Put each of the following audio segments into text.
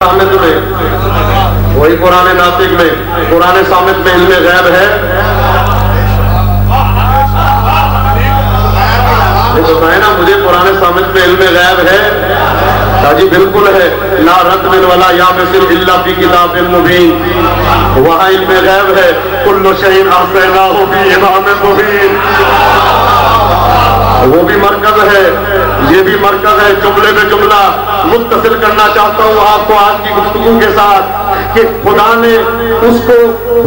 صامت میں، وہی قرآن ناطق میں، قرآن صامت میں علم غیب ہے؟ بتائیں نا مجھے، قرآن صامت میں علم غیب ہے؟ جی بالکل ہے، لا رتب ولا یابس الا فی کتاب مبین، وہاں علم غیب ہے، کل شیء احصیناہ فی امام مبین۔ وہ بھی مرکز ہے، یہ بھی مرکز ہے۔ جملے میں جملہ متصل کرنا چاہتا ہوں آپ کو آج کی گفتگو کے ساتھ کہ خدا نے اس کو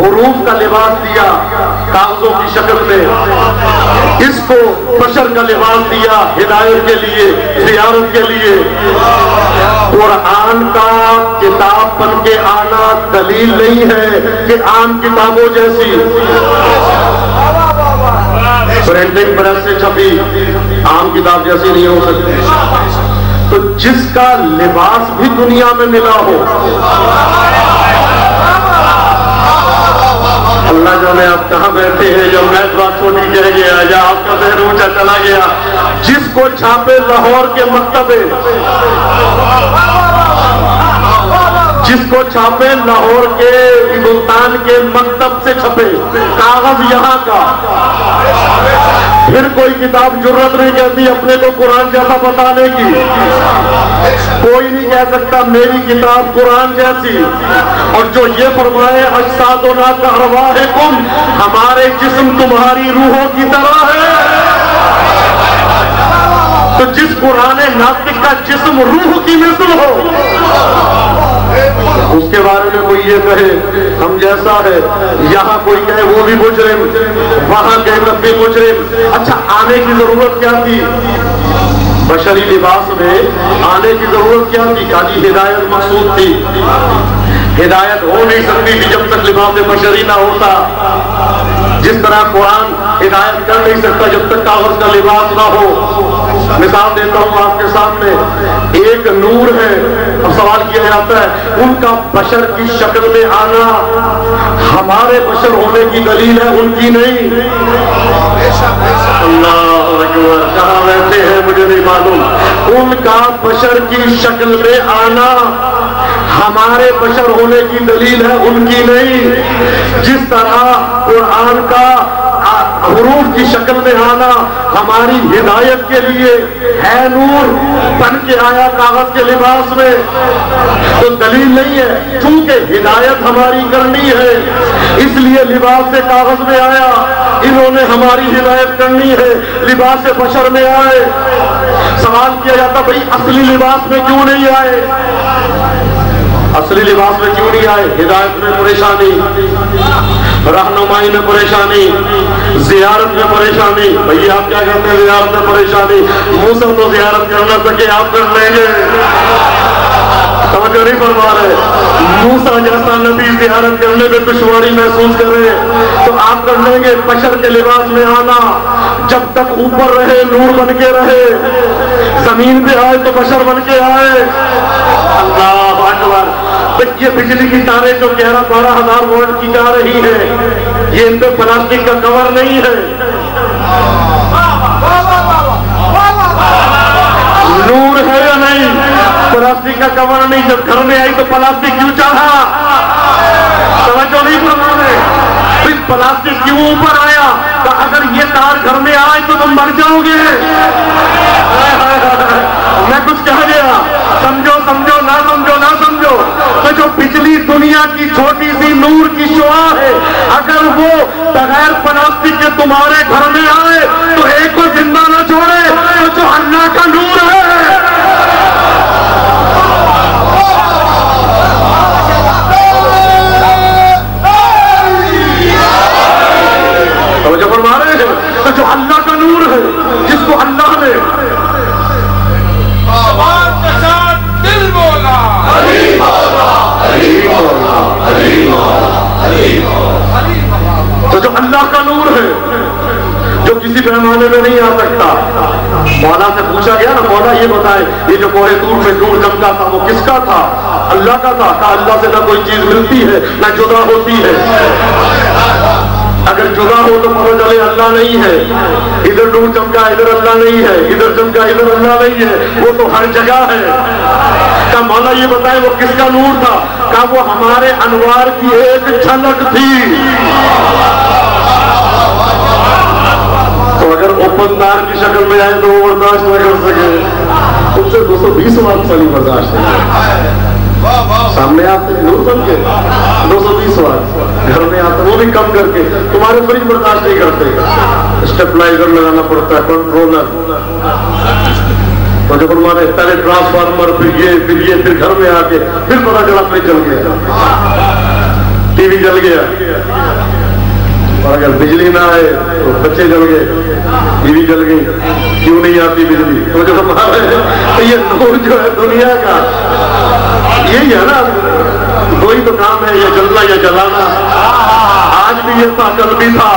حروف کا لباس دیا کاغذوں کی شکل میں، اس کو بشر کا لباس دیا ہدایت کے لیے، زیارت کے لیے۔ قرآن کا کتاب بن کے آنا دلیل نہیں ہے کہ عام کتابوں جیسی پرنٹنگ پریس سے چھپی عام کتاب جیسی نہیں ہو سکتی۔ تو جس کا لباس بھی دنیا میں ملا ہو، اللہ جانے آپ کہاں بیٹھے ہیں جب میں بات چھوٹی کہہ گیا یا آپ کا ذہن اونچا چلا گیا، جس کو چھاپے لاہور کے مکتبے، جس کو چھاپے لاہور کے ملتان کے مکتب سے چھپے کاغذ یہاں کا، پھر کوئی کتاب جرت نہیں کہتی اپنے کو قرآن جیسا بتانے کی، کوئی نہیں کہہ سکتا میری کتاب قرآن جیسی۔ اور جو یہ فرمائے اجسادنا کارواحکم، ہمارے جسم تمہاری روحوں کی طرح ہے، تو جس قرآن ناطق کا جسم روح کی مثل ہو، اس کے بارے میں کوئی یہ کہے ہم جیسا ہے، یہاں کوئی کہے وہ بھی مجرم، وہاں کہے تب بھی مجرم۔ اچھا آنے کی ضرورت کیا تھی؟ بشری لباس میں آنے کی ضرورت کیا تھی؟ کہا جی ہدایت مقصود تھی، ہدایت ہو نہیں سکتی تھی جب تک لباس بشری نہ ہوتا، جس طرح قرآن ہدایت کر نہیں سکتا جب تک کاغذ کا لباس نہ ہو۔ مثال دیتا ہوں آپ کے سامنے، ایک نور ہے، اب سوال کیا جاتا ہے ان کا بشر کی شکل میں آنا ہمارے بشر ہونے کی دلیل ہے، ان کی نہیں۔ اللہ اکبر، کہاں رہتے ہیں مجھے نہیں معلوم۔ ان کا بشر کی شکل میں آنا ہمارے بشر ہونے کی دلیل ہے، ان کی نہیں۔ جس طرح قرآن کا حروف کی شکل میں آنا ہماری ہدایت کے لیے ہے، نور بن کے آیا کاغذ کے لباس میں، تو دلیل نہیں ہے۔ چونکہ ہدایت ہماری کرنی ہے اس لیے لباس سے کاغذ میں آیا، انہوں نے ہماری ہدایت کرنی ہے لباس سے بشر میں آئے۔ سوال کیا جاتا بھئی اصلی لباس میں کیوں نہیں آئے؟ اصلی لباس میں کیوں نہیں آئے؟ ہدایت میں پریشانی، رہنمائی میں پریشانی، زیارت میں پریشانی۔ بھئی آپ کیا کرتے ہیں زیارت میں پریشانی؟ موسیٰ تو زیارت کر نہ سکے، آپ کر لیں گے؟ توجہ نہیں فرما رہے؟ موسیٰ جیسا نبی زیارت کرنے میں دشواری محسوس کرے تو آپ کر لیں گے؟ بشر کے لباس میں آنا جب تک اوپر رہے نور بن کے رہے، زمین پہ آئے تو بشر بن کے آئے۔ اللہ اکبر۔ یہ بجلی کی تاریں جو 11-12 ہزار وولٹ کی جا رہی ہے، یہ ان پہ پلاسٹک کا کور نہیں ہے، نور ہے یا نہیں؟ پلاسٹک کا کور نہیں۔ جب گھر میں آئی تو پلاسٹک کیوں چاہا؟ توجہ نہیں فرما رہے؟ پھر پلاسٹک کیوں اوپر آیا؟ کہ اگر یہ تار گھر میں آئے تو تم مر جاؤ گے۔ میں کچھ کہہ گیا، سمجھو سمجھو نہ سمجھو نہ سمجھو، کہ جو بجلی دنیا کی چھوٹی سی نور کی شعاع ہے، اگر وہ بغیر پلاسٹک کے تمہارے گھر میں آئے تو ایک کو زندہ نہ چھوڑے، تو جو اللہ کا نور ہے۔ توجہ فرما رہے ہیں؟ تو جو اللہ کا نور ہے، جس کو اللہ نے تو جو اللہ کا نور ہے جو کسی پیمانے میں نہیں آ سکتا۔ مولا سے پوچھا گیا نا، مولا یہ بتائے یہ جو کوہ طور میں نور چمکا تھا وہ کس کا تھا؟ اللہ کا تھا۔ کہا اللہ سے نہ کوئی چیز ملتی ہے نہ جدا ہوتی ہے۔ اگر جدا ہو تو پتہ چلے اللہ نہیں ہے، ادھر نور چمکا ادھر اللہ نہیں ہے، ادھر چمکا ادھر اللہ نہیں ہے، وہ تو ہر جگہ ہے۔ کہا مولا یہ بتائیں وہ کس کا نور تھا؟ کہا وہ ہمارے انوار کی ایک جھلک تھی۔ تو اگر اوپن تار کی شکل میں آئے تو وہ برداشت نہ کر سکے، ان سے 220 واٹ والی برداشت نہیں، سامنے آتے نور بن کے 220 واٹ، گھر میں آتے وہ بھی کم کر کے، تمہارے فریج برداشت نہیں کرتے، اسٹیپلائزر لگانا پڑتا ہے، کنٹرولر، تو جب ہمارے پہلے ٹرانسفارمر پھر گھر میں آ کے پھر پتا چلا فریج جل گیا، ٹی وی جل گیا، اور اگر بجلی نہ آئے تو بچے جل گئے، بیوی جل گئی، کیوں نہیں آتی بجلی؟ تو جو ہمارے یہ نور جو ہے دنیا کا یہی ہے نا، وہی تو کام ہے، یہ جلنا یا جلانا، آج بھی یہ تھا کل بھی تھا۔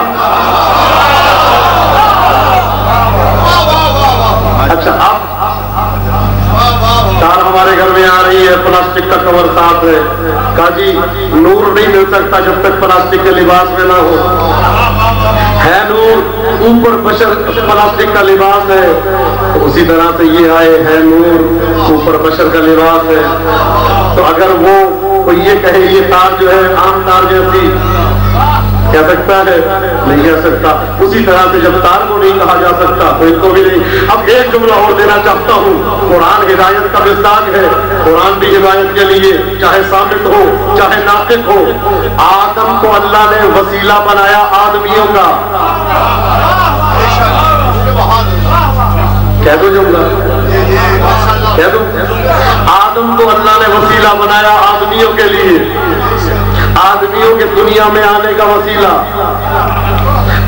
اچھا اب کار ہمارے گھر میں آ رہی ہے، پلاسٹک کا کور ساتھ ہے، کہا جی نور نہیں مل سکتا جب تک پلاسٹک کے لباس میں نہ ہو، ہے نور اوپر بشر پلاسٹک کا لباس ہے، اسی طرح سے یہ آئے ہے نور اوپر بشر کا لباس ہے۔ تو اگر وہ کوئی یہ کہے یہ تار جو ہے عام تار جیسی، کہہ سکتا ہے؟ نہیں کہہ سکتا۔ اسی طرح سے جب تار کو نہیں کہا جا سکتا تو ان کو بھی نہیں۔ اب ایک جملہ اور دینا چاہتا ہوں، قرآن ہدایت کا مصداق ہے، قرآن بھی ہدایت کے لیے چاہے ثابت ہو چاہے ناطق ہو۔ آدم کو اللہ نے وسیلہ بنایا آدمیوں کا، کہہ دو جملہ، کہہ دو، آدم کو اللہ نے وسیلہ بنایا آدمیوں کے لیے، آدمیوں کے دنیا میں آنے کا وسیلہ،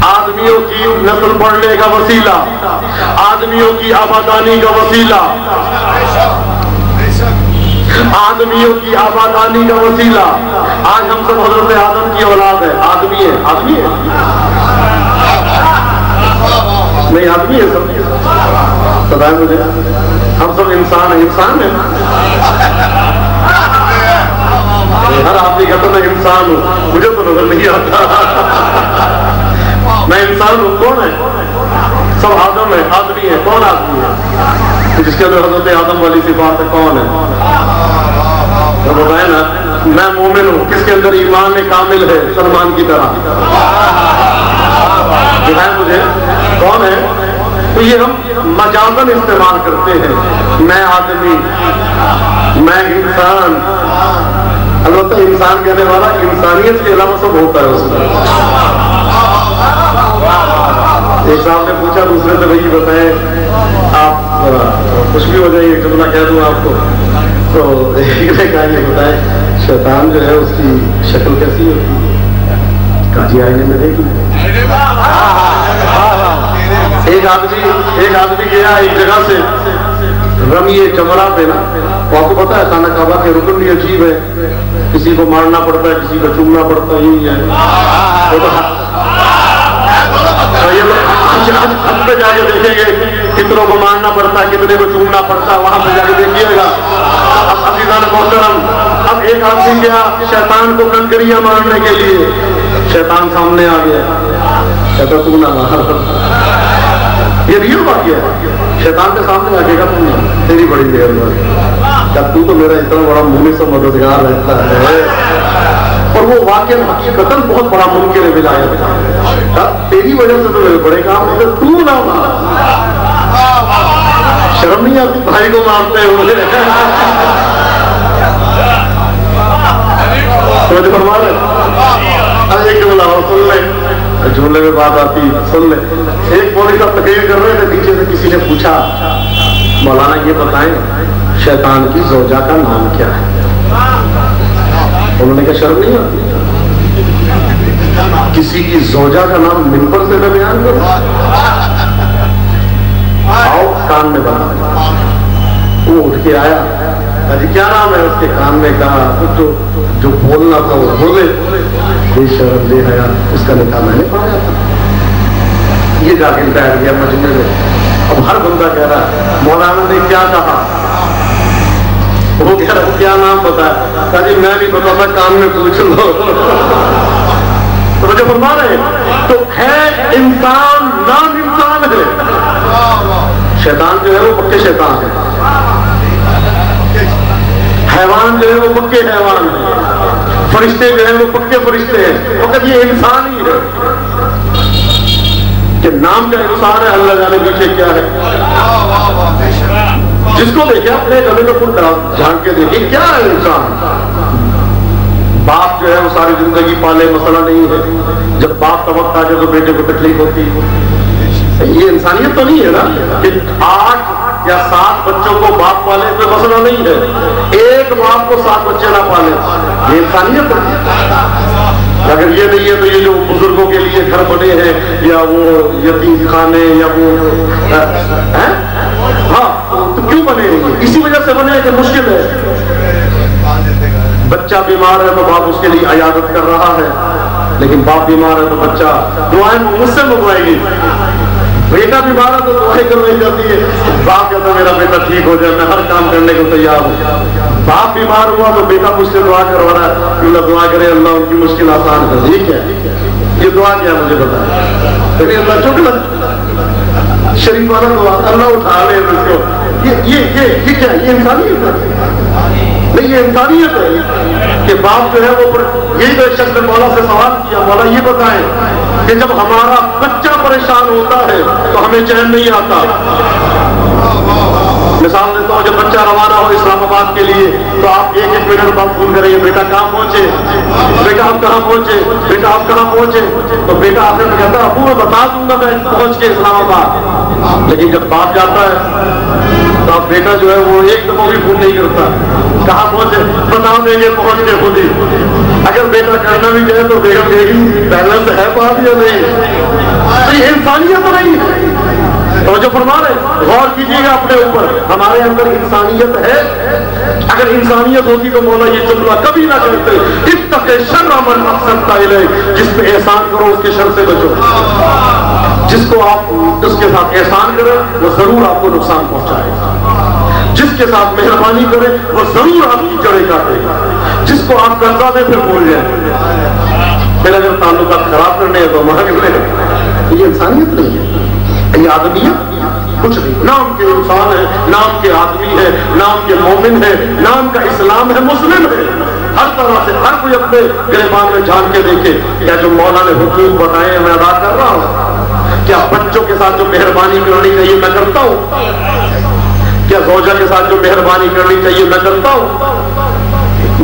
آدمیوں کی نسل بڑھنے کا وسیلہ، آدمیوں کی آبادانی کا وسیلہ، آدمیوں کی آبادانی کا وسیلہ۔ آج ہم سب حضرت آدم کی اولاد ہے، آدمی ہے، آدمی ہے نہیں، آدمی ہے سب، بتائیں مجھے، ہم سب انسان ہیں، انسان ہیں، ہر آدمی کہتا میں انسان ہوں، مجھے تو نظر نہیں آتا میں انسان ہوں، کون ہے؟ سب آدم ہے، آدمی ہے، کون آدمی ہے جس کے اندر حضرت آدم والی صفات ہے؟ کون ہے؟ تو بتائیں نا، میں مومن ہوں، کس کے اندر ایمان کامل ہے؟ سلمان کی طرح، بتائیں مجھے کون ہے؟ تو یہ ہم مجازن استعمال کرتے ہیں، میں آدمی، میں انسان۔ البتہ انسان کہنے والا انسانیت کے علاوہ سب ہوتا ہے اس میں۔ ایک صاحب نے پوچھا دوسرے سے، بھائی بتائیں آپ کچھ بھی ہو جائے، ایک جملہ کہہ دوں آپ کو، تو ایک نے کہا یہ بتائیں شیطان جو ہے اس کی شکل کیسی ہوتی ہے؟ کہا جی آئینے میں دیکھی۔ ایک آدمی گیا ایک جگہ سے رمیے جمرہ پہ نا، وہ آپ کو پتا ہے خانہ کعبہ کے رکن بھی عجیب ہے، کسی کو مارنا پڑتا ہے، کسی کو چومنا پڑتا ہے، یہی ہے، ہم پہ جا کے دیکھیں گے کتنوں کو مارنا پڑتا ہے، کتنے کو چومنا پڑتا ہے، وہاں پہ جا کے دیکھیے گا۔ اب عزیزان محترم، اب ایک آدمی گیا شیطان کو کنکریاں مارنے کے لیے، شیطان سامنے آ گیا، کہتا تو نہ مار، یہ ریئل واقعہ ہے، شیطان کے سامنے آگے گا تیری بڑی دیر میں، کیا تو میرا اتنا بڑا منہ سے مددگار رہتا ہے، اور وہ واقعہ حقیقتاً بہت بڑا ممکن ہے ولایت کا، تیری وجہ سے تو میرے بڑے کام ہوتے، تو نہ مار۔ شرم نہیں آتی بھائی کو مارتے ہوئے؟ تو فرما رہے ایک جملہ اور سن لیں، جملے میں بات آتی سن لیں۔ ایک مولوی صاحب تقریر کر رہے تھے، پیچھے سے کسی نے پوچھا مولانا یہ بتائیں شیطان کی زوجہ کا نام کیا ہے؟ انہوں نے کہا شرم نہیں آتی کسی کی زوجہ کا نام منبر سے میں بیان کروں؟ آؤ کان میں بنا۔ وہ اٹھ کے آیا، جی کیا نام ہے؟ اس کے کان میں کہا جو بولنا تھا وہ بولے، بے شرم بے حیا، اس کا نکاح میں نے پڑھایا تھا۔ یہ جا کے بیٹھ گیا مجمع میں۔ اب ہر بندہ کہہ رہا ہے مولانا نے کیا کہا؟ وہ کہہ رہا کیا نام بتایا؟ کہا جی میں نہیں بتاتا، کان میں پوچھ لو۔ تو توجہ فرما رہے ہیں؟ تو ہے انسان، نام انسان ہے، شیطان جو ہے وہ پکے شیطان ہے، حیوان جو ہے وہ پکے حیوان ہے، فرشتے جو ہیں وہ پکے فرشتے ہیں، فقط یہ انسان ہی ہے کہ نام کا انسان ہے، اللہ جانے پیچھے کیا ہے۔ جس کو دیکھے اپنے گلے میں خود جھانک کے دیکھے کیا ہے انسان۔ باپ جو ہے وہ ساری زندگی پالے، مسئلہ نہیں ہے، جب باپ کا وقت آ جائے تو بیٹے کو تکلیف ہوتی ہے۔ یہ انسانیت تو نہیں ہے نا کہ 8 یا 7 بچوں کو باپ پالے، کوئی مسئلہ نہیں ہے، ایک باپ کو 7 بچے نہ پالے، یہ انسانیت ہے۔ اگر یہ نہیں ہے تو یہ جو بزرگوں کے لیے گھر بنے ہیں یا وہ یتیم خانے یا وہ ہاں تو کیوں بنے ہیں؟ اسی وجہ سے بنے کہ مشکل ہے، بچہ بیمار ہے تو باپ اس کے لیے عیادت کر رہا ہے، لیکن باپ بیمار ہے تو بچہ دعائیں مجھ سے منگوائے گی، بیٹا بیمار ہے تو دعائیں کروائی جاتی ہے، باپ کہتا ہے میرا بیٹا ٹھیک ہو جائے، میں ہر کام کرنے کو تیار ہوں۔ باپ بیمار ہوا تو بیٹا مجھ سے دعا کروا رہا ہے کہ اللہ دعا کرے اللہ ان کی مشکل آسان کر دے، ٹھیک ہے یہ دعا کیا مجھے بتائیں، لیکن اللہ چونکہ شریف والا دعا اللہ اٹھا لے اس کو، یہ کیا یہ انسانیت ہے؟ نہیں یہ انسانیت ہے کہ باپ جو ہے وہ یہی تو ایک شخص نے مولا سے سوال کیا، مولا یہ بتائیں کہ جب ہمارا بچہ پریشان ہوتا ہے تو ہمیں چین نہیں آتا۔ مثال دیتا ہوں، جب بچہ روانہ ہو اسلام آباد کے لیے تو آپ 1-1 منٹ بعد فون کریں گے بیٹا کہاں پہنچے، بیٹا آپ کہاں پہنچے، بیٹا آپ کہاں پہنچے، تو بیٹا آخر میں کہتا ہے ابو میں بتا دوں گا میں پہنچ کے اسلام آباد۔ لیکن جب باپ جاتا ہے تو اب بیٹا جو ہے وہ ایک دفعہ بھی فون نہیں کرتا، کہاں پہنچے بتا دیں گے پہنچ کے خود ہی۔ اگر بیٹا کرنا بھی چاہے تو بیگم کہے گی بیلنس ہے بات یا نہیں، تو یہ انسانیت نہیں ہے۔ تو جو فرما رہے غور کیجیے گا اپنے اوپر، ہمارے اندر انسانیت ہے؟ اگر انسانیت ہوتی تو مولا یہ جملہ کبھی نہ کرتے، اتق شر من احسنت الیہ، جس پہ احسان کرو اس کے شر سے بچو، جس کو آپ اس کے ساتھ احسان کریں وہ ضرور آپ کو نقصان پہنچائے گا، جس کے ساتھ مہربانی کریں وہ ضرور آپ کی جڑیں کاٹے گا، جس کو آپ قرضہ دیں پھر بھول جائیں، پھر اگر تعلقات خراب کرنے ہیں تو مانگ لیں، یہ انسانیت نہیں ہے، یہ آدمیت کچھ نہیں، نام کے انسان ہے، نام کے آدمی ہے، نام کے مومن ہے، نام کا اسلام ہے، مسلم ہے، ہر طرح سے ہر کوئی اپنے گریبان میں جھانک کے دیکھے کیا جو مولا نے حقوق بتائے ہیں میں ادا کر رہا ہوں، کیا بچوں کے ساتھ جو مہربانی کرنی چاہیے میں کرتا ہوں، کیا زوجہ کے ساتھ جو مہربانی کرنی چاہیے میں کرتا ہوں۔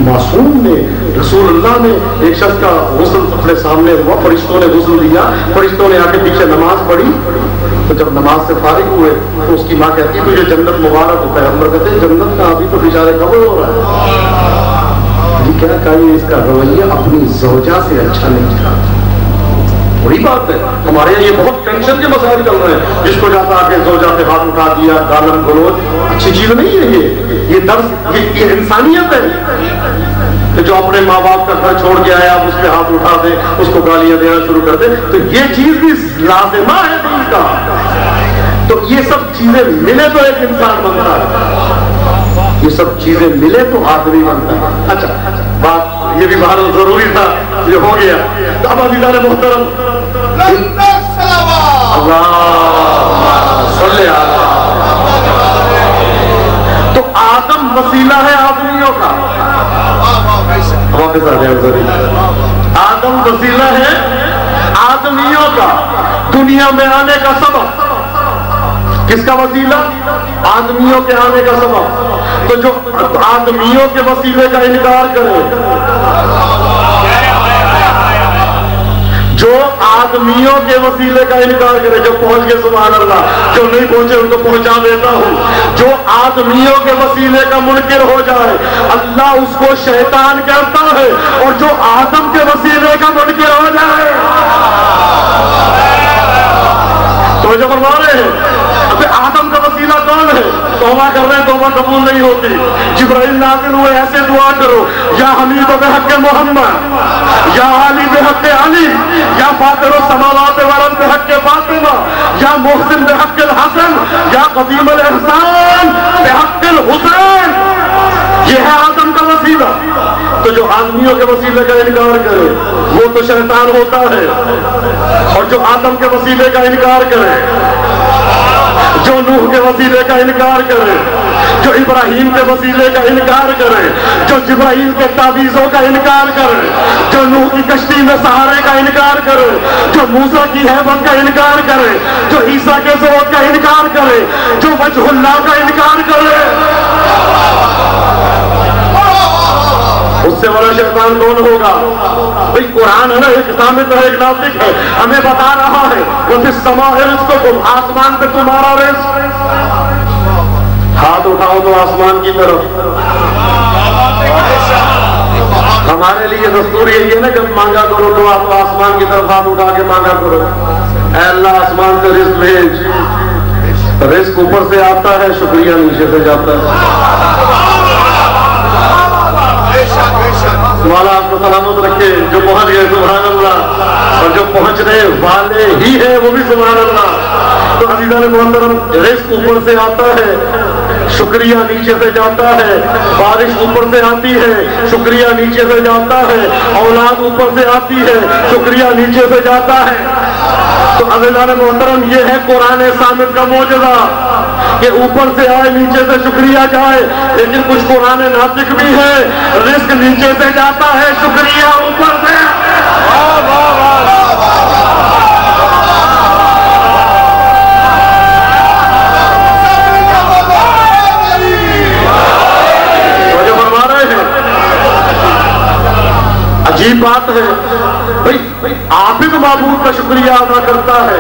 معصوم نے رسول اللہ نے ایک شخص کا غسل اپنے سامنے ہوا، فرشتوں نے غسل دیا، فرشتوں نے آ کے پیچھے نماز پڑھی، تو جب نماز سے فارغ ہوئے تو اس کی ماں کہتی ہے تجھے جنت مبارک ہو، پیغمبر کہتے ہیں جنت کا ابھی تو بیچارے قبر ہو رہا ہے، یہ کیا کہا اس کا رویہ اپنی زوجہ سے اچھا نہیں تھا۔ وہی بات ہے ہمارے یہاں یہ بہت ٹینشن کے مسائل چل رہے ہیں، جس کو جاتا آ کے زوجہ پہ ہاتھ اٹھا دیا، گالن گلوچ، اچھی چیز نہیں ہے یہ درس، یہ انسانیت ہے کہ جو اپنے ماں باپ کا گھر چھوڑ کے آیا آپ اس پہ ہاتھ اٹھا دیں، اس کو گالیاں دینا شروع کر دیں، تو یہ چیز بھی لازمہ ہے دین کا۔ تو یہ سب چیزیں ملے تو ایک انسان بنتا ہے، یہ سب چیزیں ملے تو آدمی بنتا ہے۔ اچھا بات یہ بھی بہت ضروری تھا، یہ ہو گیا۔ تو اب عزیزان محترم اللہ صلی اللہ، تو آدم وسیلہ ہے آدمیوں کا، آدم وسیلہ ہے آدمیوں کا، دنیا میں آنے کا سبب کس کا وسیلہ؟ آدمیوں کے آنے کا سبب۔ تو جو آدمیوں کے وسیلے کا انکار کرے، جو آدمیوں کے وسیلے کا انکار کرے، جو پہنچ گئے سبحان اللہ، جو نہیں پہنچے ان کو پہنچا دیتا ہوں، جو آدمیوں کے وسیلے کا منکر ہو جائے اللہ اس کو شیطان کہتا ہے، اور جو آدم کے وسیلے کا منکر ہو جائے تو جو فرما رہے ہیں ابھی آدم کا وسیلہ کون ہے؟ توبہ کر رہے ہیں توبہ قبول نہیں ہوتی، جبرائیل نازل ہوئے ایسے دعا کرو یا حمید بحق محمد، یا علی بحق علی، یا فاطر السماوات والارض بحق فاطمہ، یا محسن بحق الحسن، یا قدیم الاحسان بحق الحسین، یہ ہے آدم کا وسیلہ۔ تو جو آدمیوں کے وسیلے کا انکار کرے وہ تو شیطان ہوتا ہے، اور جو آدم کے وسیلے کا انکار کرے، جو نوح کے وسیلے کا انکار کرے، جو ابراہیم کے وسیلے کا انکار کرے، جو جبرائیل کے تعویذوں کا انکار کرے، جو نوح کی کشتی میں سہارے کا انکار کرے، جو موسیٰ کی ہیبت کا انکار کرے، جو عیسیٰ کے ظہور کا انکار کرے، جو وجہ اللہ کا انکار کرے، اس سے بڑا شیطان کون ہوگا؟ بھئی قرآن ہے نا، ایک ثابت ہے ایک ناطق ہے، ہمیں بتا رہا ہے وہ فی السماء رزقکم، آسمان پہ تمہارا رزق۔ ہاتھ اٹھاؤ تو آسمان کی طرف۔ ہمارے لیے دستور یہی ہے نا، جب مانگا کرو تو آپ آسمان کی طرف ہاتھ اٹھا کے مانگا کرو، اے اللہ آسمان سے رزق بھیج۔ رزق اوپر سے آتا ہے، شکریہ نیچے سے جاتا ہے۔ مولا آپ کو سلامت رکھے، جو پہنچ گئے سبحان اللہ، اور جو پہنچنے والے ہی ہیں وہ بھی سبحان اللہ۔ تو عزیزان محترم، رزق اوپر سے آتا ہے، شکریہ نیچے سے جاتا ہے، بارش اوپر سے آتی ہے، شکریہ نیچے سے جاتا ہے، اولاد اوپر سے آتی ہے، شکریہ نیچے سے جاتا ہے۔ تو عزیزان محترم، یہ ہے قرآن صامت کا معجزہ کہ اوپر سے آئے نیچے سے شکریہ جائے، لیکن کچھ قرآن ناطق بھی ہے، رزق نیچے سے جاتا ہے، شکریہ اوپر سے۔ جو فرما رہے ہیں عجیب بات ہے، عابد معبود کا شکریہ ادا کرتا ہے،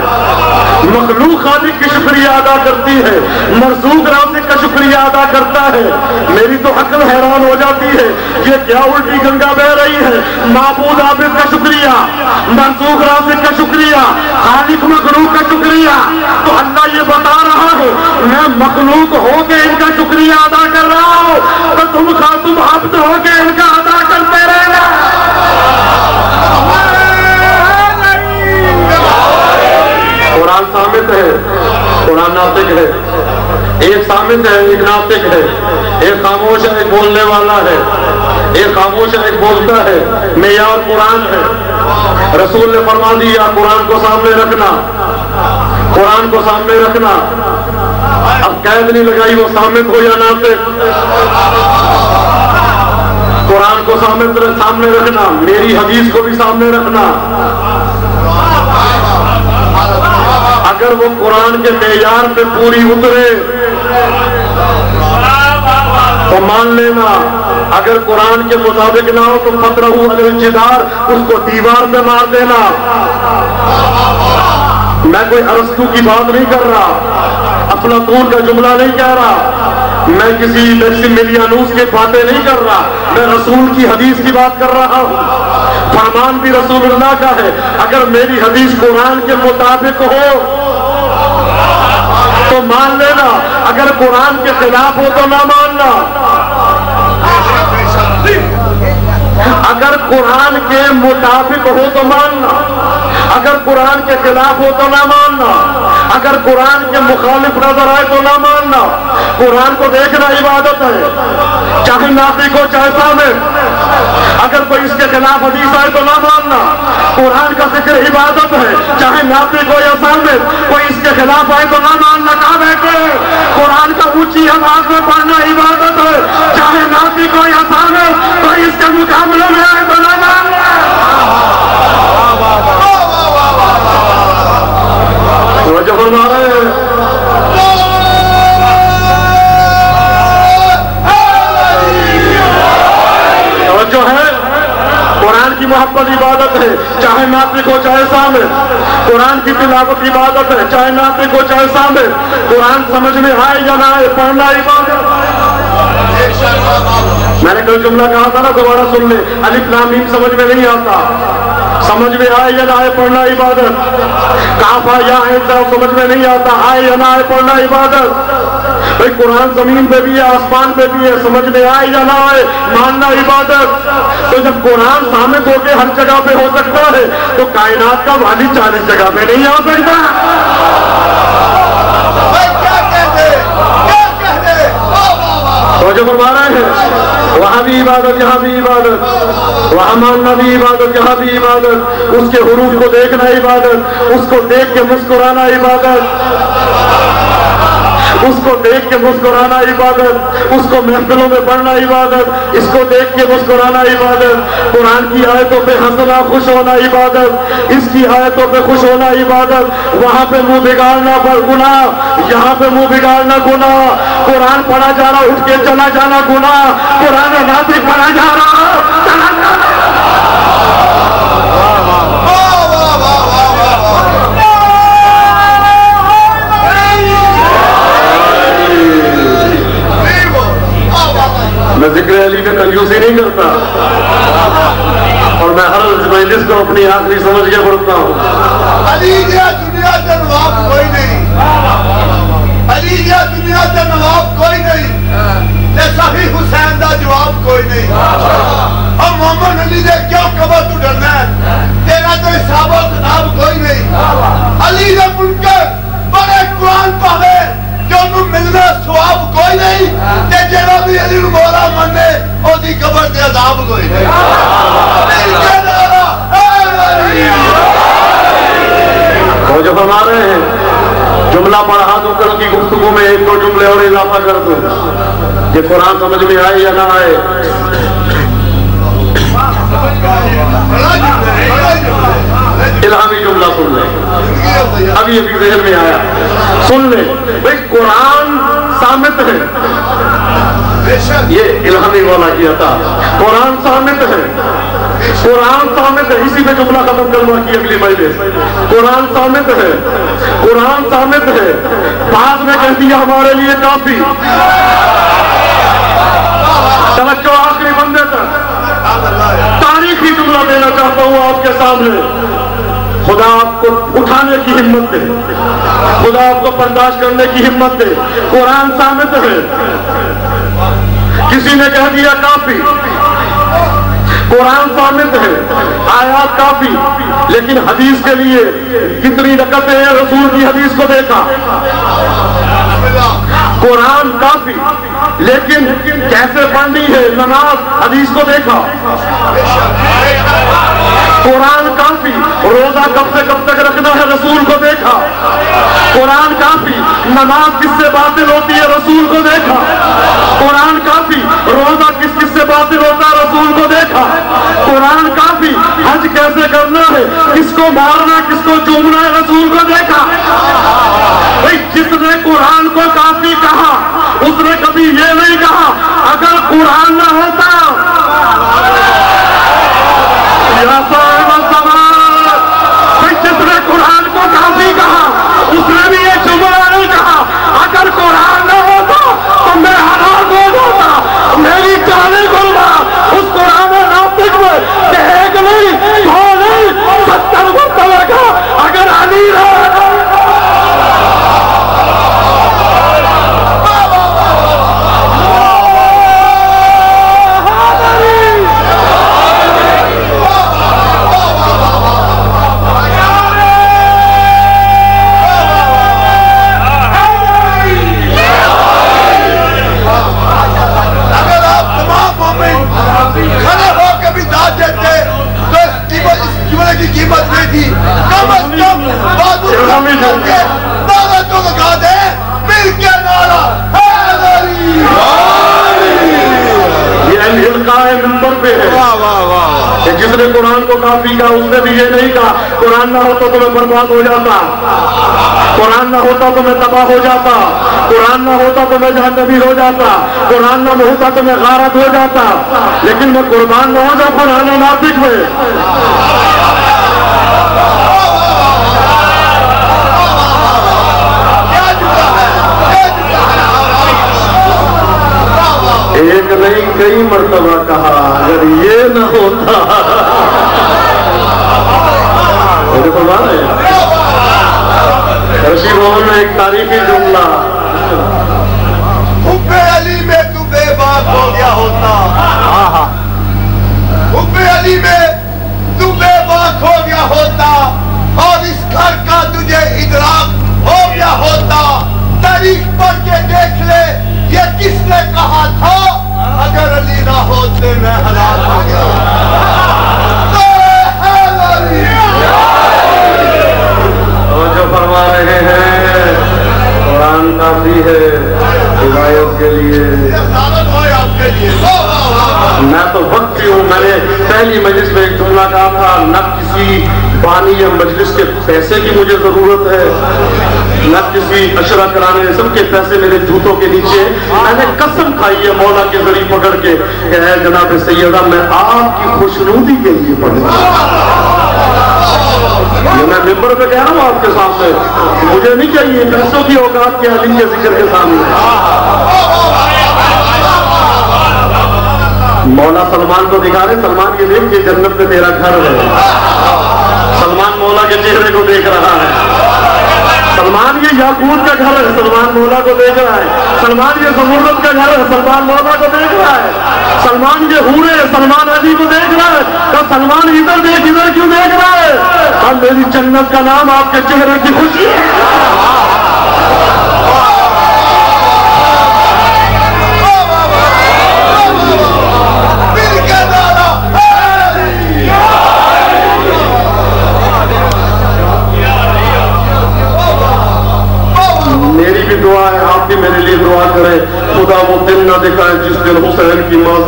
مخلوق خالق کی شکریہ ادا کرتی ہے، مرزوق رازق کا شکریہ ادا کرتا ہے۔ میری تو عقل حیران ہو جاتی ہے، یہ کیا الٹی گنگا بہ رہی ہے؟ معبود عابد کا شکریہ، مرزوق رازق کا شکریہ، خالق مخلوق کا شکریہ۔ تو اللہ یہ بتا رہا ہے میں مخلوق ہو کے ان کا شکریہ ادا کر رہا ہوں، تو تم عبد ہو کے ان کا ادا کرتے رہنا۔ قرآن صامت ہے، قرآن ناطق ہے، ایک صامت ہے ایک ناطق ہے، ایک خاموش ہے ایک بولنے والا ہے، ایک خاموش ہے ایک بولتا ہے، معیار قرآن ہے۔ رسول نے فرما دیا قرآن کو سامنے رکھنا، قرآن کو سامنے رکھنا۔ اب قید نہیں لگائی وہ صامت ہو یا ناطق، قرآن کو سامنے رکھنا، میری حدیث کو بھی سامنے رکھنا۔ اگر وہ قرآن کے معیار پہ پوری اترے تو مان لینا، اگر قرآن کے مطابق نہ ہو تو فَطْرَهُ عَلَى الْجِدَارِ، اس کو دیوار پہ مار دینا۔ میں کوئی ارسطو کی بات نہیں کر رہا، افلاطون کا جملہ نہیں کہہ رہا، میں کسی میکسیملیانوس کی باتیں نہیں کر رہا، میں رسول کی حدیث کی بات کر رہا ہوں۔ فرمان بھی رسول اللہ کا ہے، اگر میری حدیث قرآن کے مطابق ہو تو مان لینا، اگر قرآن کے خلاف ہو تو نہ ماننا۔ اگر قرآن کے مطابق ہو تو ماننا، اگر قرآن کے خلاف ہو تو نہ ماننا، اگر قرآن کے مخالف نظر آئے تو نہ ماننا۔ قرآن کو دیکھنا عبادت ہے، چاہے ناطق ہو چاہے صامت۔ اگر کوئی اس کے خلاف حدیث آئے تو نہ ماننا۔ قرآن کا ذکر عبادت ہے، چاہے ناطق ہو یا صامت۔ کوئی اس کے خلاف آئے تو نہ ماننا۔ کہاں بیٹھے؟ قرآن کا اونچی آواز میں پڑھنا عبادت ہے، چاہے ناطق ہو یا صامت۔ کوئی اس کے مقابلے میں آئے تو نہ ماننا۔ جو فرما رہے ہیں جو ہے قرآن کی محبت عبادت ہے، چاہے ناطق ہو چاہے صامت۔ قرآن کی تلاوت عبادت ہے، چاہے ناطق ہو چاہے صامت۔ قرآن سمجھ میں آئے یا نہ آئے پڑھنا عبادت۔ میں نے کل جملہ کہا تھا نا، دوبارہ سن لیں، الف لام میم سمجھ میں نہیں آتا، سمجھ میں آئے یا نہ آئے پڑھنا عبادت۔ کافا یا سمجھ میں نہیں آتا، آئے یا نہ آئے پڑھنا عبادت۔ بھئی قرآن زمین پہ بھی ہے آسمان پہ بھی ہے، سمجھ میں آئے یا نہ آئے ماننا عبادت۔ تو جب قرآن صامت ہو کے ہر جگہ پہ ہو سکتا ہے تو کائنات کا والی 40 جگہ پہ نہیں آ سکتا۔ تو جو فرما رہے ہیں وہاں بھی عبادت یہاں بھی عبادت، وہاں ماننا بھی عبادت یہاں بھی عبادت، اس کے حروف کو دیکھنا عبادت، اس کو دیکھ کے مسکرانا عبادت، اس کو دیکھ کے مسکرانا عبادت، اس کو محفلوں میں پڑھنا عبادت، اس کو دیکھ کے مسکرانا عبادت، قرآن کی آیتوں پہ ہنسنا خوش ہونا عبادت، اس کی آیتوں پہ خوش ہونا عبادت، وہاں پہ منہ بگاڑنا پر گناہ، یہاں پہ منہ بگاڑنا گناہ، قرآن پڑھا جا رہا اٹھ کے چلا جانا گناہ، قرآن نازل پڑھا جا رہا چلا جانا۔ میں ذکر علی میں کنجوسی نہیں کرتا، اور میں ہر مجلس کو اپنی آخری سمجھ کے پڑھتا ہوں۔ علی یا دنیا کا نواب کوئی نہیں، علی یا دنیا کا نواب کوئی نہیں، جیسا ہی حسین دا جواب کوئی نہیں۔ اور محمد علی نے کیوں قبر تو ڈرنا ہے، تیرا تو حساب و کتاب کوئی نہیں۔ علی نے منکر بڑے قرآن پڑھے کہ انہوں ملنا سواب کوئی نہیں، کہ جیڑا بھی علی نو مولا منے او دی قبر تے عذاب کوئی نہیں۔ وہ جو فرما رہے ہیں جملہ پڑھا تو کل کی گفتگو میں ایک دو جملے اور اضافہ کر دوں، یہ قرآن سمجھ میں آئے یا نہ آئے۔ الہامی جملہ سن لیں، ابھی ابھی ذہن میں آیا، سن لیں بھئی قرآن سامت ہے، یہ الہامی مولا کی عطا، قرآن سامت ہے، قرآن سامت ہے، اسی میں جملہ ختم کروا کی اگلی مجلس، قرآن سامت ہے، قرآن سامت ہے، بعد میں کہتی ہے ہمارے لیے کافی۔ توجہ آخری بندے تک تاریخی جملہ دینا چاہتا ہوں آپ کے سامنے، خدا آپ کو اٹھانے کی ہمت دے، خدا آپ کو برداشت کرنے کی ہمت دے۔ قرآن سامت ہے، کسی نے کہہ دیا کافی، قرآن سامت ہے، آیات کافی، لیکن حدیث کے لیے کتنی رکعتیں ہیں رسول کی حدیث کو دیکھا، قرآن کافی، لیکن کیسے پڑھنی ہے نماز حدیث کو دیکھا، قرآن کافی، روزہ کب سے کب تک رکھنا ہے رسول کو دیکھا، قرآن کافی، نماز کس سے باطل ہوتی ہے رسول کو دیکھا، قرآن کافی، روزہ کس کس سے باطل ہوتا ہے رسول کو دیکھا، قرآن کافی، حج کیسے کرنا ہے، کس کو مارنا کس کو چومنا ہے رسول کو دیکھا۔ بھئی جس نے قرآن کو کافی کہا اس نے کبھی یہ نہیں کہا اگر قرآن نہ ہوتا یا صاحب الزمان، بھئی جس نے قرآن کو کافی کہا اس نے بھی یہ جملہ نہیں کہا اگر قرآن نہ ہوتا تو میں ہلاک ہو جاتا، میری جانیں قربان اس قرآن ناطق میں کہ ایک نہیں دو نہیں 70 مرتبہ کا اگر علی رہا۔ جس نے قرآن کو کافی کہا اس نے بھی یہ نہیں کہا قرآن نہ ہوتا تو میں برباد ہو جاتا، قرآن نہ ہوتا تو میں تباہ ہو جاتا، قرآن نہ ہوتا تو میں جہنمی ہو جاتا، قرآن نہ ہوتا تو میں غارت ہو جاتا، لیکن میں قربان نہ ہو جاؤں قرآن ناطق میں۔ ایک نہیں کئی مرتبہ کہا اگر یہ نہ ہوتا، رشید محمد میں ایک تاریخی جملہ، حب علی میں تو بے باک ہو گیا ہوتا، حب علی میں تو بے باک ہو گیا ہوتا اور اس گھر کا تجھے ادراک ہو گیا ہوتا۔ تاریخ پڑھ کے دیکھ لے یہ کس نے کہا تھا اگر علی نہ ہوتے میں ہلاک ہو گیا؟ جو فرما رہے ہیں قرآن کافی ہے ہدایت کے لیے. میں تو وقتی ہوں. میں نے پہلی مجلس میں ایک جملہ کہا تھا نہ کسی بانی یا مجلس کے پیسے کی مجھے ضرورت ہے نہ کسی اشرا کرانے سب کے پیسے میرے جوتوں کے نیچے. میں نے قسم کھائی ہے مولا کے ذریعے پکڑ کے کہ اے جناب سیدہ میں آپ کی خوشنودی کے لیے پڑھوں. یہ میں ممبر پہ کہہ رہا ہوں آپ کے سامنے. مجھے نہیں چاہیے پیسوں کی اوقات کے علی کے ذکر کے سامنے. مولا سلمان کو دکھا رہے سلمان یہ دیکھ یہ جنت میں تیرا گھر ہے. سلمان مولا کے چہرے کو دیکھ رہا ہے. سلمان یہ یاقوت کا گھر ہے سلمان مولا کو دیکھ رہا ہے. سلمان یہ زمرد کا گھر ہے سلمان مولا کو دیکھ رہا ہے. سلمان یہ حورے ہے سلمان علی کو دیکھ رہا ہے. تو سلمان ادھر دیکھ ادھر کیوں دیکھ رہا ہے؟ اب میری جنت کا نام آپ کے چہرے کی خوشی ہے. میری بھی دعا ہے آپ بھی میرے لیے دعا کریں خدا وہ دن نہ دکھائے جس دن حسین کی موت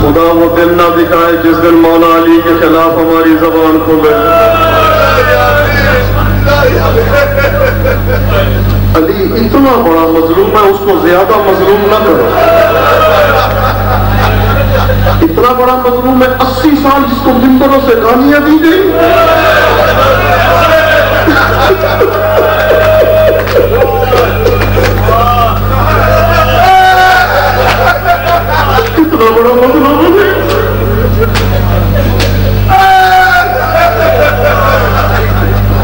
خدا وہ دن نہ دکھائے جس دن مولا علی کے خلاف ہماری زبان کھلے. علی اتنا بڑا مظلوم ہے اس کو زیادہ مظلوم نہ کرو. اتنا بڑا مظلوم ہے 80 سال جس کو ممبروں سے گالیاں دی گئی. اتنا بڑا مظلوم ہے.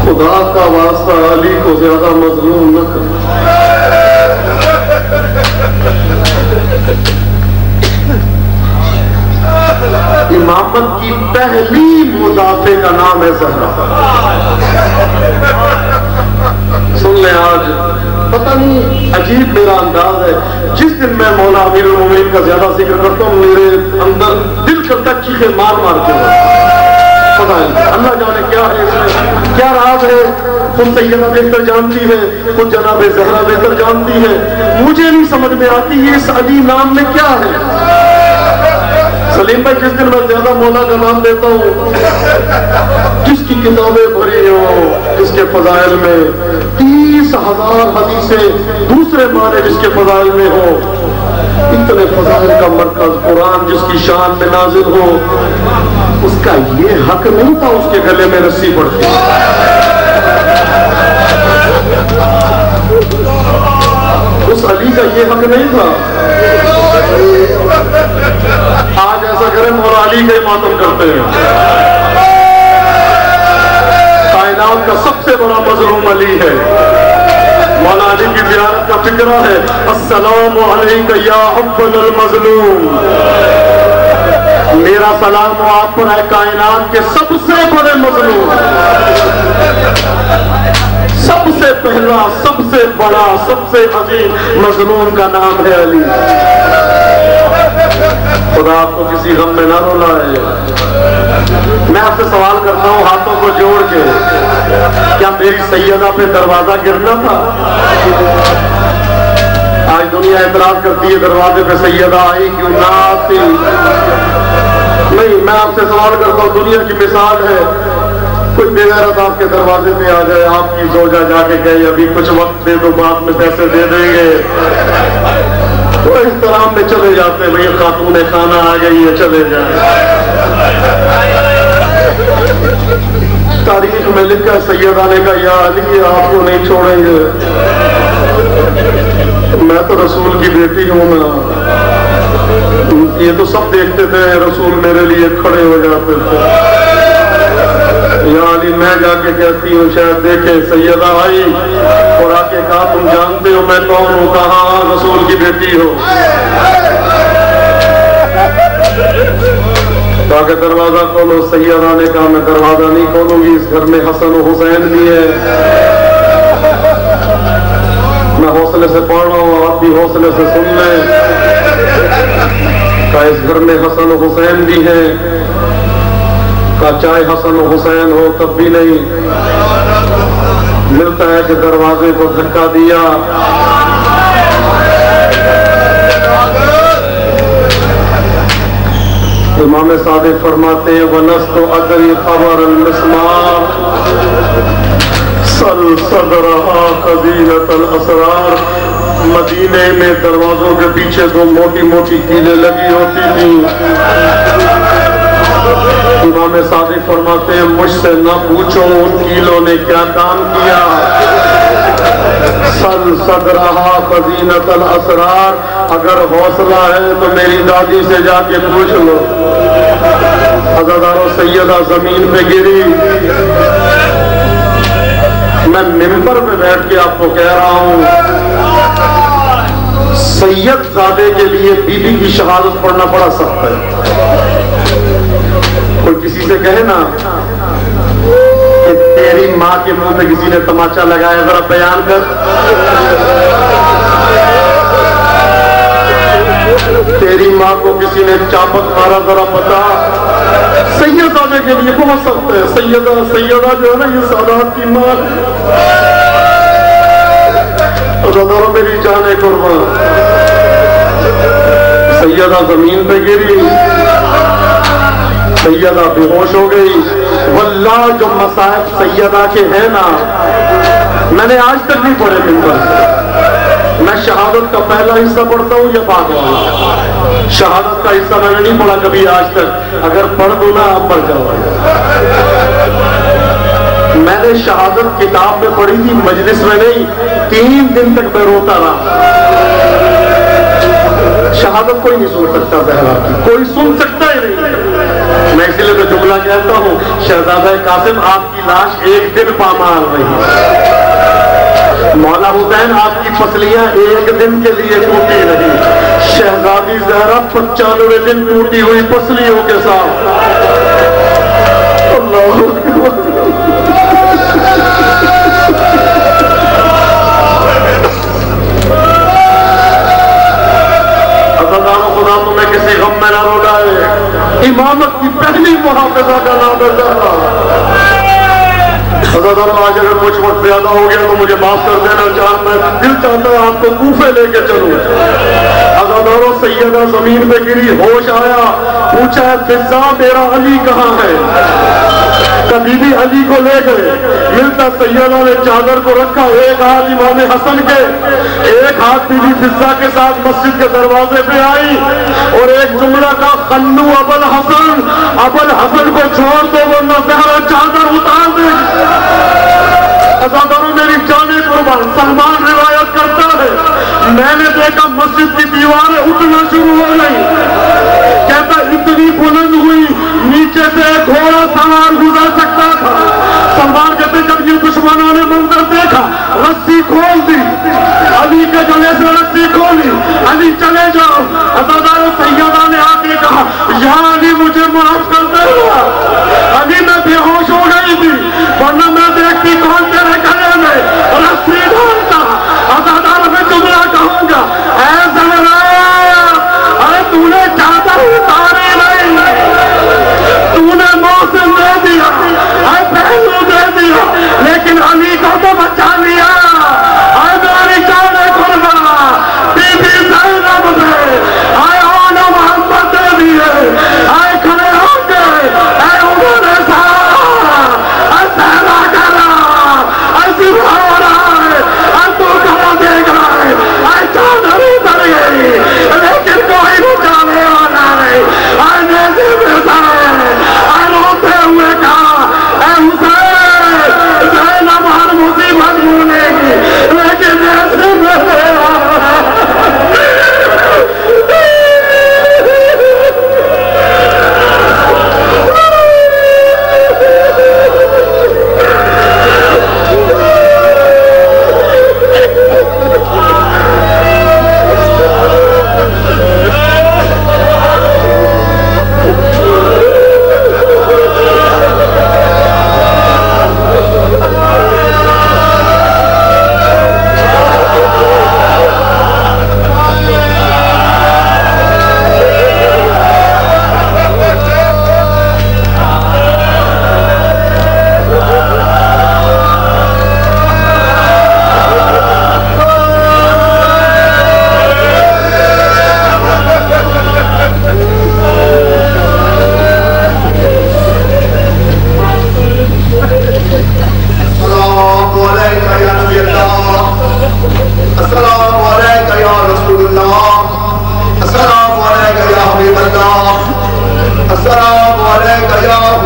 خدا کا واسطہ علی کو زیادہ مظلوم نہ کرو. امامت کی پہلی مدافع کا نام ہے زہرا. سن لیں آج پتہ نہیں عجیب میرا انداز ہے جس دن میں مولا امیر المومنین کا زیادہ ذکر کرتا ہوں میرے اندر دل کرتا چیخے مار مار کے پتہ نہیں اللہ جانے کیا ہے اس میں کیا راز ہے. خود سیدہ بہتر جانتی ہے خود جناب زہرا بہتر جانتی ہے. مجھے نہیں سمجھ میں آتی یہ اس علی نام میں کیا ہے. سلیم بھائی جس دن میں زیادہ مولا کا نام دیتا ہوں جس کی کتابیں بھری ہوں جس کے فضائل میں 30,000 حدیثیں دوسرے معنی جس کے فضائل میں ہو اتنے فضائل کا مرکز قرآن جس کی شان میں نازل ہو اس کا یہ حق نہیں تھا اس کے گلے میں رسی پڑتی. اس علی کا یہ حق نہیں تھا. آج ایسا کریں مولا علی کا ہی ماتم کرتے ہیں. کائنات کا سب سے بڑا مظلوم علی ہے. مولا علی کی زیارت کا فکرہ ہے السلام علیکہ یا ابن المظلوم. میرا سلام آپ پر ہے کائنات کے سب سے بڑے مظلوم. سب سے پہلا سب سے بڑا سب سے عظیم مظلوم کا نام ہے علی. خدا آپ کو کسی غم میں نہ رونا ہے. میں آپ سے سوال کرتا ہوں ہاتھوں کو جوڑ کے کیا میری سیدہ پہ دروازہ گرنا تھا؟ آج دنیا اعتراض کرتی ہے دروازے پہ سیدہ آئی کیوں نہ آتی. نہیں میں آپ سے سوال کرتا ہوں دنیا کی مثال ہے کوئی بے غیرت آپ کے دروازے پہ آ جائے آپ کی زوجہ جا کے گئی ابھی کچھ وقت دے دو بعد میں پیسے دے دیں گے تو احترام میں چلے جاتے ہیں بھئی خاتون خانہ آ گئی ہے چلے جائیں. تاریخ میں لکھا سیدہ نے کہا یا علی آپ کو نہیں چھوڑیں گے. میں تو رسول کی بیٹی ہوں نا. یہ تو سب دیکھتے تھے رسول میرے لیے کھڑے ہو جاتے تھے. یا علی میں جا کے کہتی ہوں شاید دیکھے سیدہ آئی اور آ کے کہا تم جانتے ہو میں کون ہوں؟ کہا ہاں رسول کی بیٹی ہو۔ کہا کہ دروازہ کھولو۔ سیدہ نے کہا میں دروازہ نہیں کھولوں گی، اس گھر میں حسن و حسین بھی ہے، میں حوصلے سے پڑھ رہا ہوں، آپ بھی حوصلے سے سن لیں۔ کہا اس گھر میں حسن و حسین بھی ہے، کہا چاہے حسن و حسین ہو تب بھی نہیں۔ ملتا ہے کہ دروازے کو دھکا دیا، امام صادق فرماتے ہیں وَلَسْتُ أَدْرِي خَبَرَ الْمِسْمَارِ سَلْ صَدْرَهَا خَزِينَةَ الْأَسْرَارِ۔ مدینے میں دروازوں کے پیچھے دو موٹی موٹی کیلیں لگی ہوتی تھیں۔ امام صادق فرماتے ہیں مجھ سے نہ پوچھو ان کیلوں نے کیا کام کیا۔ سل صدرہا خزینۃ الاسرار، اگر حوصلہ ہے تو میری دادی سے جا کے پوچھ لو۔ عزادارو سیدہ زمین پہ گری، میں ممبر پہ بیٹھ کے آپ کو کہہ رہا ہوں سید زادے کے لیے بی بی کی شہادت پڑھنا بڑا سخت ہے۔ کوئی کسی سے کہے نا کہ تیری ماں کے منہ پہ کسی نے تماچا لگایا ذرا بیان کر، تیری ماں کو کسی نے چاپک مارا ذرا بتا۔ سید زادے کے لیے بہت سخت ہے۔ سیدہ جو ہے نا یہ سادات کی ماں، عزادارو میری جان قربان، سیدہ زمین پہ گری، سیدہ بے ہوش ہو گئی۔ واللہ جو مصائب سیدہ کے ہیں نا میں نے آج تک نہیں پڑھے ممبر سے۔ میں شہادت کا پہلا حصہ پڑھتا ہوں یا بعد والا؟ شہادت کا حصہ میں نے نہیں پڑھا کبھی آج تک، اگر پڑھ دوں نا آپ پڑھ جاؤ۔ میں نے شہادت کتاب میں پڑھی تھی، مجلس میں نہیں، 3 دن تک میں روتا رہا۔ شہادت کوئی نہیں سن سکتا زہرا کی، کوئی سن سکتا ہی نہیں۔ میں اسی لیے تو جملہ کہتا ہوں شہزادہ قاسم آپ کی لاش 1 دن پامال رہی، مولا حسین آپ کی پسلیاں 1 دن کے لیے ٹوٹی رہی، شہزادی زہرا 95 دن ٹوٹی ہوئی پسلیوں کے ساتھ۔ اللہ اکبر۔ خدا تمہیں کسی غم میں نہ روڑائے۔ امامت کی پہلی محافظہ کا نام ہے زہرا۔ عزادارو آج اگر مجھ وقت زیادہ ہو گیا تو مجھے معاف کر دینا، میں دل چاہتا ہے آپ کو کوفے لے کے چلوں۔ عزادارو سیدہ زمین پہ گری، ہوش آیا، پوچھا ہے فضا میرا علی کہاں ہے؟ کبھی بھی علی کو لے گئے، ملتا سیدہ نے چادر کو رکھا، ایک ہاتھ امام حسن کے، ایک ہاتھ بی بی فضا کے ساتھ مسجد کے دروازے پہ آئی اور ایک جملہ کا خلو ابوالحسن کو چھوڑ دو ورنہ زہرا چادر اتار دے۔ عزادارو میری جان قربان، سلمان روایت کرتا ہے میں نے دیکھا مسجد کی دیواریں اٹھنا شروع ہو گئی، کہتا اتنی بلند ہوئی نیچے سے ایک گھوڑا سوار گزر سکتا تھا۔ سلمان کہتے جب یہ دشمنوں نے منظر دیکھا رسی کھول دی، علی کے گلے سے رسی کھولی، علی چلے جاؤ۔ عزادارو سیدہ نے آ کے کہا یا علی مجھے معاف کر دے۔ علی میں بے ہوش ہو گئی تھی ورنہ میں دیکھتی کون تیرے گلے میں رسی ڈالتا۔ عزادارو میں جملہ کہوں گا اے زہرا، ارے تو نے چادر اتاری نہیں، تو نے موسم دے دیا، اے پہلو دے دیا، لیکن علی کو تو بچا لیا۔ اے میری جان قربان، بی بی زینب نے اے آل محمد دے دیے، اے کھڑے ہو کے علیک یا